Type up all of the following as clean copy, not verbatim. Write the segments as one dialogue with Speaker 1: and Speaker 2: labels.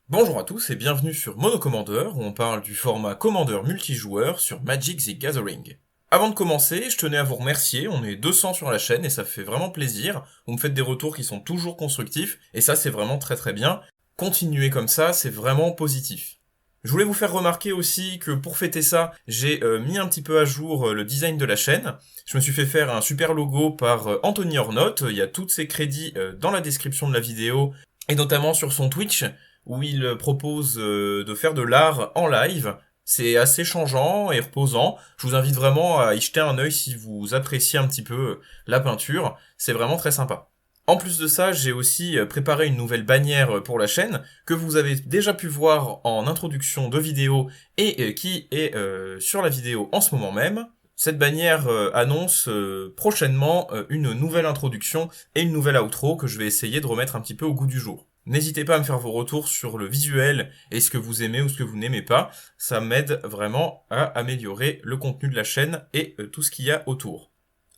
Speaker 1: Bonjour à tous et bienvenue sur Monocommander où on parle du format Commander multijoueur sur Magic the Gathering. Avant de commencer, je tenais à vous remercier, on est 200 sur la chaîne et ça fait vraiment plaisir, vous me faites des retours qui sont toujours constructifs et ça c'est vraiment très bien. Continuez comme ça, c'est vraiment positif. Je voulais vous faire remarquer aussi que pour fêter ça, j'ai mis un petit peu à jour le design de la chaîne. Je me suis fait faire un super logo par Anthony Ornotte, il y a tous ses crédits dans la description de la vidéo et notamment sur son Twitch où il propose de faire de l'art en live. C'est assez changeant et reposant. Je vous invite vraiment à y jeter un œil si vous appréciez un petit peu la peinture. C'est vraiment très sympa. En plus de ça, j'ai aussi préparé une nouvelle bannière pour la chaîne que vous avez déjà pu voir en introduction de vidéo et qui est sur la vidéo en ce moment même. Cette bannière annonce prochainement une nouvelle introduction et une nouvelle outro que je vais essayer de remettre un petit peu au goût du jour. N'hésitez pas à me faire vos retours sur le visuel et ce que vous aimez ou ce que vous n'aimez pas. Ça m'aide vraiment à améliorer le contenu de la chaîne et tout ce qu'il y a autour.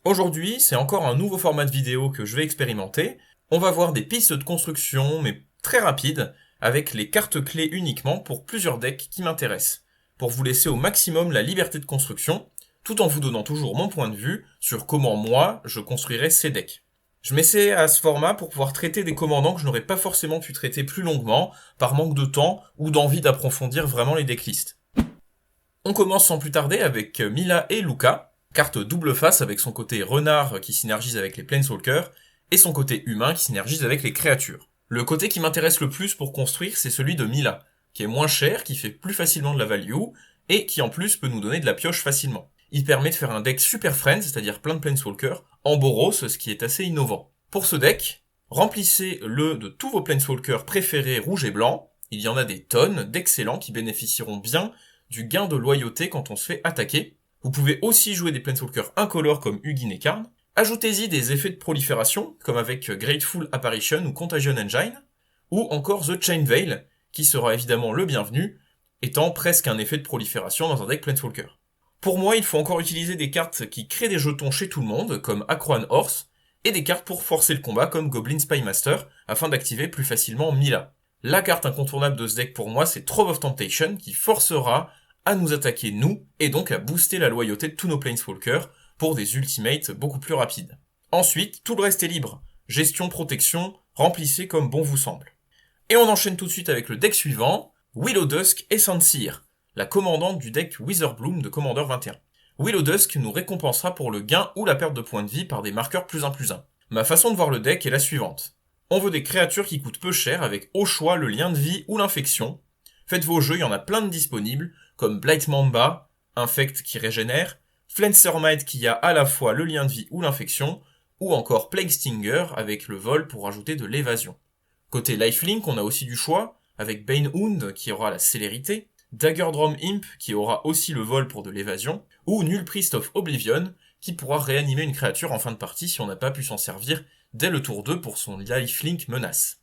Speaker 1: Aujourd'hui, c'est encore un nouveau format de vidéo que je vais expérimenter. On va voir des pistes de construction, mais très rapides, avec les cartes clés uniquement pour plusieurs decks qui m'intéressent, pour vous laisser au maximum la liberté de construction, tout en vous donnant toujours mon point de vue sur comment moi, je construirai ces decks. Je m'essaie à ce format pour pouvoir traiter des commandants que je n'aurais pas forcément pu traiter plus longuement, par manque de temps ou d'envie d'approfondir vraiment les decklists. On commence sans plus tarder avec Mila et Luca, carte double face avec son côté renard qui synergise avec les Planeswalkers, et son côté humain qui synergise avec les créatures. Le côté qui m'intéresse le plus pour construire, c'est celui de Mila, qui est moins cher, qui fait plus facilement de la value, et qui en plus peut nous donner de la pioche facilement. Il permet de faire un deck super friend, c'est-à-dire plein de Planeswalkers, en Boros, ce qui est assez innovant. Pour ce deck, remplissez-le de tous vos Planeswalkers préférés rouges et blancs, il y en a des tonnes d'excellents qui bénéficieront bien du gain de loyauté quand on se fait attaquer. Vous pouvez aussi jouer des Planeswalkers incolores comme Hugin et Karn. Ajoutez-y des effets de prolifération, comme avec Grateful Apparition ou Contagion Engine, ou encore The Chain Veil, qui sera évidemment le bienvenu, étant presque un effet de prolifération dans un deck Planeswalker. Pour moi, il faut encore utiliser des cartes qui créent des jetons chez tout le monde, comme Akroan Horse, et des cartes pour forcer le combat, comme Goblin Spymaster, afin d'activer plus facilement Mila. La carte incontournable de ce deck pour moi, c'est Trove of Temptation, qui forcera à nous attaquer nous, et donc à booster la loyauté de tous nos Planeswalkers pour des ultimates beaucoup plus rapides. Ensuite, tout le reste est libre. Gestion, protection, remplissez comme bon vous semble. Et on enchaîne tout de suite avec le deck suivant, Willow Dusk et Sansir, la commandante du deck Witherbloom de Commander 21. Willow Dusk nous récompensera pour le gain ou la perte de points de vie par des marqueurs +1/+1. Ma façon de voir le deck est la suivante. On veut des créatures qui coûtent peu cher avec au choix le lien de vie ou l'infection. Faites vos jeux, il y en a plein de disponibles, comme Blight Mamba, Infect qui régénère, Flancermite qui a à la fois le lien de vie ou l'infection, ou encore Plague Stinger avec le vol pour ajouter de l'évasion. Côté Lifelink, on a aussi du choix, avec Banehound qui aura la célérité, Daggerdrum Imp qui aura aussi le vol pour de l'évasion, ou Null Priest of Oblivion qui pourra réanimer une créature en fin de partie si on n'a pas pu s'en servir dès le tour 2 pour son lifelink menace.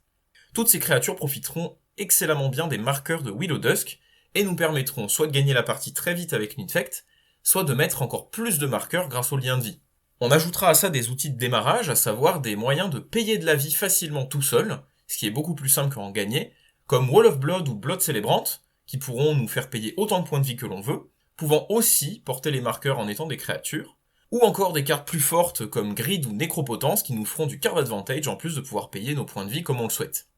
Speaker 1: Toutes ces créatures profiteront excellemment bien des marqueurs de Willow Dusk et nous permettront soit de gagner la partie très vite avec l'Infect, soit de mettre encore plus de marqueurs grâce au lien de vie. On ajoutera à ça des outils de démarrage, à savoir des moyens de payer de la vie facilement tout seul, ce qui est beaucoup plus simple qu'en gagner, comme Wall of Blood ou Blood Celebrant, qui pourront nous faire payer autant de points de vie que l'on veut, pouvant aussi porter les marqueurs en étant des créatures, ou encore des cartes plus fortes comme Greed ou Nécropotence qui nous feront du card advantage en plus de pouvoir payer nos points de vie comme on le souhaite.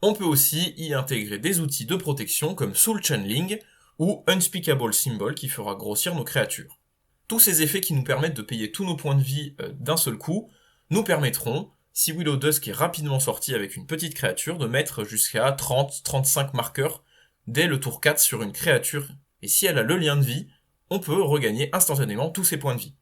Speaker 1: On peut aussi y intégrer des outils de protection comme Soul Channeling ou Unspeakable Symbol qui fera grossir nos créatures. Tous ces effets qui nous permettent de payer tous nos points de vie d'un seul coup nous permettront, si Willow Dusk est rapidement sorti avec une petite créature, de mettre jusqu'à 30-35 marqueurs dès le tour 4 sur une créature, et si elle a le lien de vie, on peut regagner instantanément tous ses points de vie.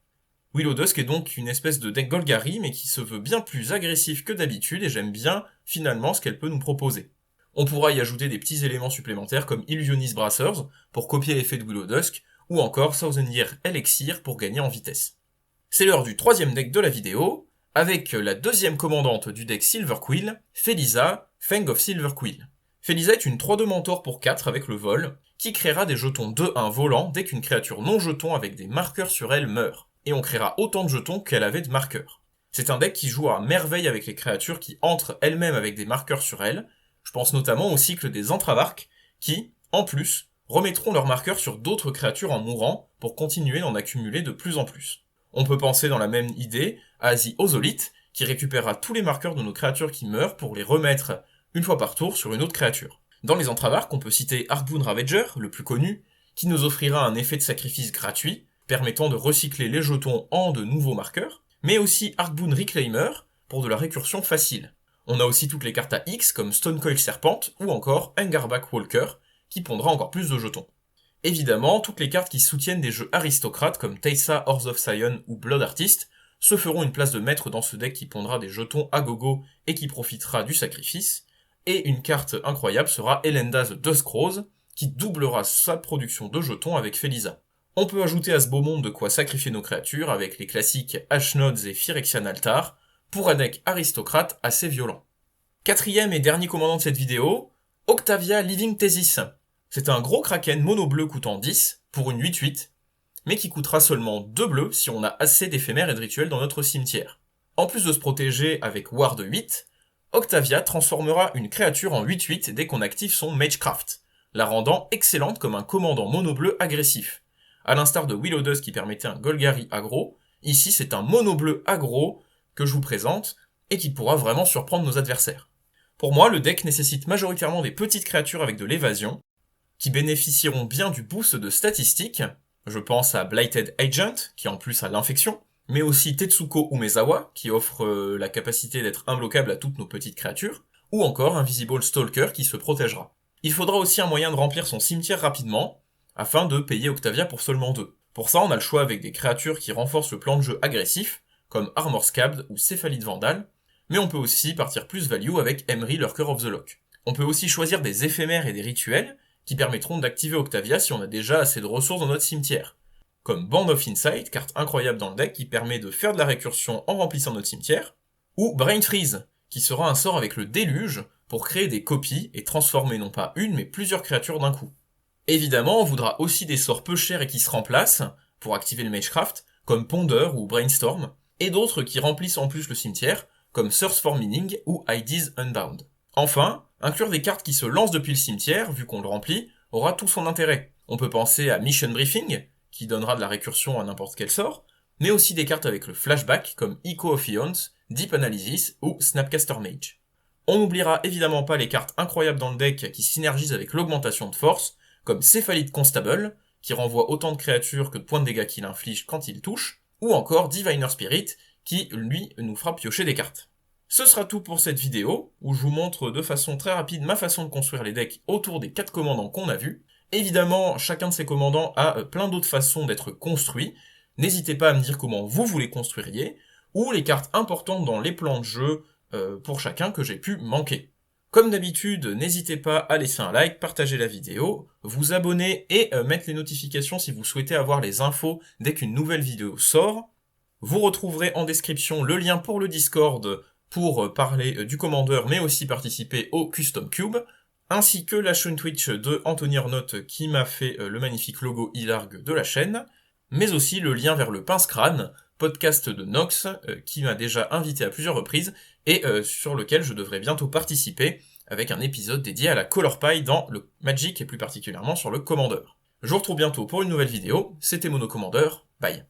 Speaker 1: Willow Dusk est donc une espèce de deck Golgari, mais qui se veut bien plus agressif que d'habitude, et j'aime bien, finalement, ce qu'elle peut nous proposer. On pourra y ajouter des petits éléments supplémentaires comme Illusionist Brassers, pour copier l'effet de Willow Dusk, ou encore Thousand Year Elixir pour gagner en vitesse. C'est l'heure du troisième deck de la vidéo, avec la deuxième commandante du deck Silver Quill, Felisa, Fang of Silver Quill. Felisa est une 3/2 mentor pour 4 avec le vol, qui créera des jetons 2/1 volants dès qu'une créature non jeton avec des marqueurs sur elle meurt, et on créera autant de jetons qu'elle avait de marqueurs. C'est un deck qui joue à merveille avec les créatures qui entrent elles-mêmes avec des marqueurs sur elles, Je pense notamment au cycle des Entravarques, qui, en plus, remettront leurs marqueurs sur d'autres créatures en mourant pour continuer d'en accumuler de plus en plus. On peut penser dans la même idée à The Ozolith, qui récupérera tous les marqueurs de nos créatures qui meurent pour les remettre une fois par tour sur une autre créature. Dans les Entravarques, on peut citer Arcbound Ravager, le plus connu, qui nous offrira un effet de sacrifice gratuit, permettant de recycler les jetons en de nouveaux marqueurs, mais aussi Arcbound Reclaimer, pour de la récursion facile. On a aussi toutes les cartes à X comme Stonecoil Serpent ou encore Angarback Walker, qui pondra encore plus de jetons. Évidemment, toutes les cartes qui soutiennent des jeux aristocrates comme Teysa, Hordes of Sion ou Blood Artist se feront une place de maître dans ce deck qui pondra des jetons à gogo et qui profitera du sacrifice. Et une carte incroyable sera Elenda the Duskrose, qui doublera sa production de jetons avec Felisa. On peut ajouter à ce beau monde de quoi sacrifier nos créatures avec les classiques Ashnods et Phyrexian Altar, pour un deck aristocrate assez violent. Quatrième et dernier commandant de cette vidéo, Octavia Living Thesis. C'est un gros kraken mono bleu coûtant 10 pour une 8-8, mais qui coûtera seulement 2 bleus si on a assez d'éphémères et de rituels dans notre cimetière. En plus de se protéger avec Ward 8, Octavia transformera une créature en 8-8 dès qu'on active son Magecraft, la rendant excellente comme un commandant mono bleu agressif. À l'instar de Willow Dust qui permettait un Golgari aggro, ici c'est un mono bleu aggro que je vous présente, et qui pourra vraiment surprendre nos adversaires. Pour moi, le deck nécessite majoritairement des petites créatures avec de l'évasion, qui bénéficieront bien du boost de statistiques, je pense à Blighted Agent, qui en plus a l'infection, mais aussi Tetsuko Umezawa, qui offre la capacité d'être imbloquable à toutes nos petites créatures, ou encore Invisible Stalker qui se protégera. Il faudra aussi un moyen de remplir son cimetière rapidement, afin de payer Octavia pour seulement 2. Pour ça, on a le choix avec des créatures qui renforcent le plan de jeu agressif, comme Armor Scabbed ou Céphalide Vandal, mais on peut aussi partir plus value avec Emry Lurker of the Loch. On peut aussi choisir des éphémères et des rituels qui permettront d'activer Octavia si on a déjà assez de ressources dans notre cimetière, comme Band of Insight, carte incroyable dans le deck qui permet de faire de la récursion en remplissant notre cimetière, ou Brain Freeze, qui sera un sort avec le déluge pour créer des copies et transformer non pas une mais plusieurs créatures d'un coup. Évidemment, on voudra aussi des sorts peu chers et qui se remplacent pour activer le Magecraft, comme Ponder ou Brainstorm, et d'autres qui remplissent en plus le cimetière, comme Thirst for Meaning ou Ideas Unbound. Enfin, inclure des cartes qui se lancent depuis le cimetière, vu qu'on le remplit, aura tout son intérêt. On peut penser à Mission Briefing, qui donnera de la récursion à n'importe quel sort, mais aussi des cartes avec le flashback comme Echo of Eons, Deep Analysis ou Snapcaster Mage. On n'oubliera évidemment pas les cartes incroyables dans le deck qui synergisent avec l'augmentation de force, comme Céphalide Constable, qui renvoie autant de créatures que de points de dégâts qu'il inflige quand il touche, ou encore Diviner Spirit, qui, lui, nous fera piocher des cartes. Ce sera tout pour cette vidéo, où je vous montre de façon très rapide ma façon de construire les decks autour des 4 commandants qu'on a vus. Évidemment, chacun de ces commandants a plein d'autres façons d'être construits. N'hésitez pas à me dire comment vous les construiriez, ou les cartes importantes dans les plans de jeu pour chacun que j'ai pu manquer. Comme d'habitude, n'hésitez pas à laisser un like, partager la vidéo, vous abonner et mettre les notifications si vous souhaitez avoir les infos dès qu'une nouvelle vidéo sort. Vous retrouverez en description le lien pour le Discord pour parler du commandeur mais aussi participer au Custom Cube, ainsi que la chaîne Twitch de Anthony Ornotte qui m'a fait le magnifique logo e-largue de la chaîne, mais aussi le lien vers le Pince Crâne, podcast de Nox, qui m'a déjà invité à plusieurs reprises et sur lequel je devrais bientôt participer avec un épisode dédié à la Color Pie dans le Magic et plus particulièrement sur le commandeur. Je vous retrouve bientôt pour une nouvelle vidéo, c'était Mono Commander, bye.